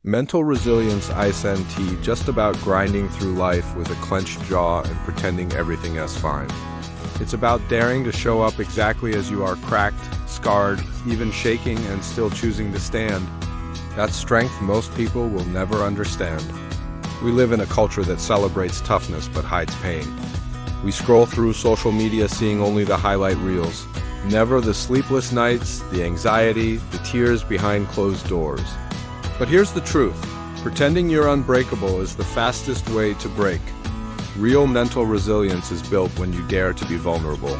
Mental resilience ISNT just about grinding through life with a clenched jaw and pretending everything is fine. It's about daring to show up exactly as you are, cracked, scarred, even shaking, and still choosing to stand. That's strength most people will never understand. We live in a culture that celebrates toughness but hides pain. We scroll through social media seeing only the highlight reels, never the sleepless nights, the anxiety, the tears behind closed doors. But here's the truth. Pretending you're unbreakable is the fastest way to break. Real mental resilience is built when you dare to be vulnerable.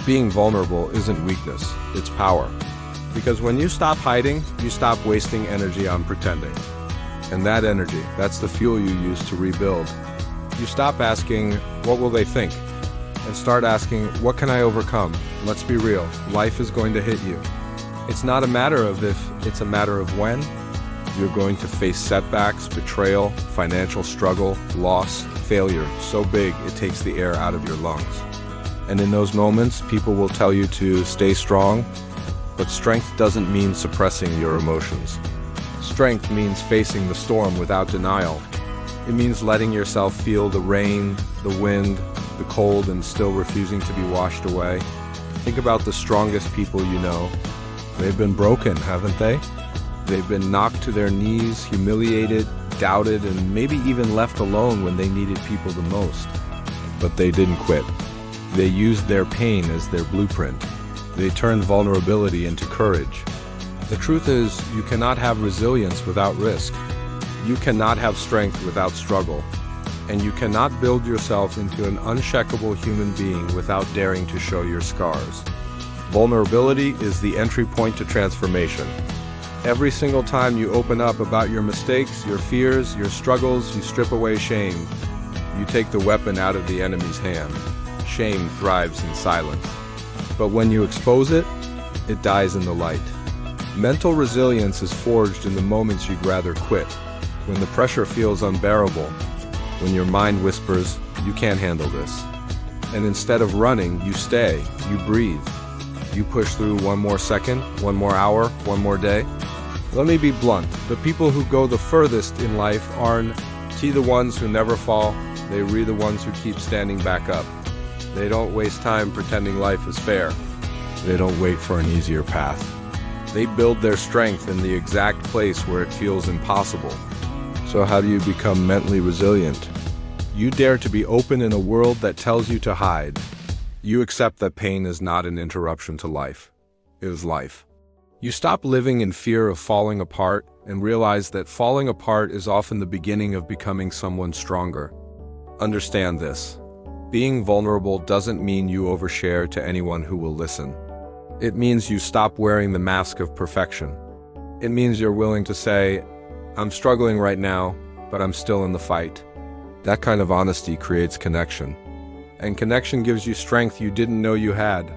Being vulnerable isn't weakness, it's power. Because when you stop hiding, you stop wasting energy on pretending. And that energy, that's the fuel you use to rebuild. You stop asking, what will they think? And start asking, what can I overcome? Let's be real, life is going to hit you. It's not a matter of if, it's a matter of when. You're going to face setbacks, betrayal, financial struggle, loss, failure so big it takes the air out of your lungs. And in those moments, people will tell you to stay strong, but strength doesn't mean suppressing your emotions. Strength means facing the storm without denial. It means letting yourself feel the rain, the wind, the cold, and still refusing to be washed away. Think about the strongest people you know. They've been broken, haven't they? They've been knocked to their knees, humiliated, doubted, and maybe even left alone when they needed people the most. But they didn't quit. They used their pain as their blueprint. They turned vulnerability into courage. The truth is, you cannot have resilience without risk. You cannot have strength without struggle. And you cannot build yourself into an uncheckable human being without daring to show your scars. Vulnerability is the entry point to transformation. Every single time you open up about your mistakes, your fears, your struggles, you strip away shame. You take the weapon out of the enemy's hand. Shame thrives in silence. But when you expose it, it dies in the light. Mental resilience is forged in the moments you'd rather quit, when the pressure feels unbearable, when your mind whispers, you can't handle this. And instead of running, you stay, you breathe. You push through one more second, one more hour, one more day. Let me be blunt. The people who go the furthest in life aren't the ones who never fall, they're the ones who keep standing back up. They don't waste time pretending life is fair. They don't wait for an easier path. They build their strength in the exact place where it feels impossible. So how do you become mentally resilient? You dare to be open in a world that tells you to hide. You accept that pain is not an interruption to life. It is life. You stop living in fear of falling apart and realize that falling apart is often the beginning of becoming someone stronger. Understand this. Being vulnerable doesn't mean you overshare to anyone who will listen. It means you stop wearing the mask of perfection. It means you're willing to say, I'm struggling right now, but I'm still in the fight. That kind of honesty creates connection. And connection gives you strength you didn't know you had.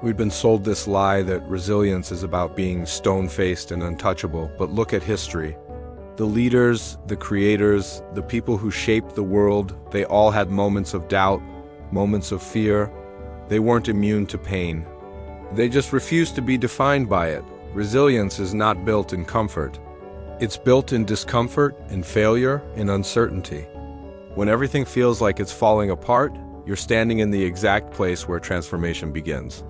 We've been sold this lie that resilience is about being stone-faced and untouchable, but look at history. The leaders, the creators, the people who shaped the world, they all had moments of doubt, moments of fear. They weren't immune to pain. They just refused to be defined by it. Resilience is not built in comfort. It's built in discomfort, in failure, in uncertainty. When everything feels like it's falling apart, you're standing in the exact place where transformation begins.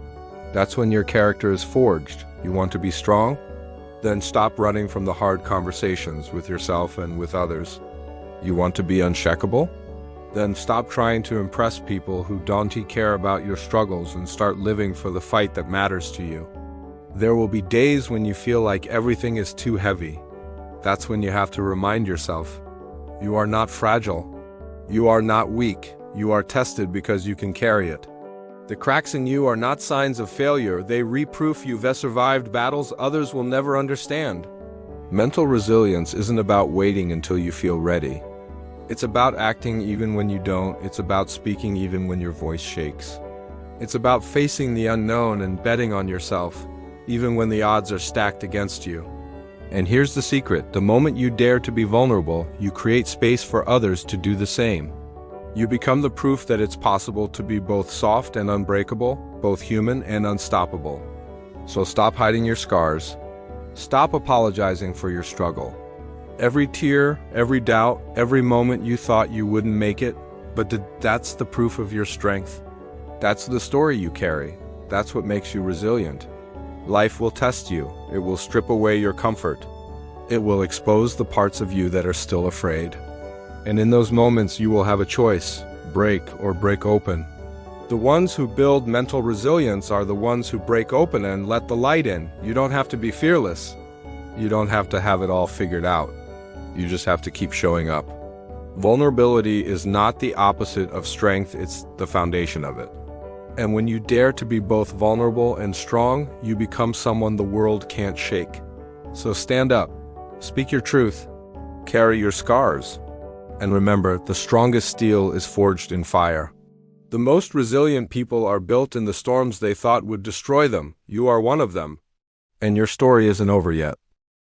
That's when your character is forged. You want to be strong? Then stop running from the hard conversations with yourself and with others. You want to be uncheckable? Then stop trying to impress people who don't care about your struggles and start living for the fight that matters to you. There will be days when you feel like everything is too heavy. That's when you have to remind yourself, you are not fragile. You are not weak. You are tested because you can carry it. The cracks in you are not signs of failure. They reproof you've survived battles others will never understand. Mental resilience isn't about waiting until you feel ready. It's about acting even when you don't. It's about speaking even when your voice shakes. It's about facing the unknown and betting on yourself, even when the odds are stacked against you. And here's the secret. The moment you dare to be vulnerable, you create space for others to do the same. You become the proof that it's possible to be both soft and unbreakable, both human and unstoppable. So stop hiding your scars. Stop apologizing for your struggle. Every tear, every doubt, every moment you thought you wouldn't make it, but that's the proof of your strength. That's the story you carry. That's what makes you resilient. Life will test you. It will strip away your comfort. It will expose the parts of you that are still afraid. And in those moments you will have a choice, break or break open. The ones who build mental resilience are the ones who break open and let the light in. You don't have to be fearless. You don't have to have it all figured out. You just have to keep showing up. Vulnerability is not the opposite of strength, it's the foundation of it. And when you dare to be both vulnerable and strong, you become someone the world can't shake. So stand up, speak your truth, carry your scars, and remember, the strongest steel is forged in fire. The most resilient people are built in the storms they thought would destroy them. You are one of them. And your story isn't over yet.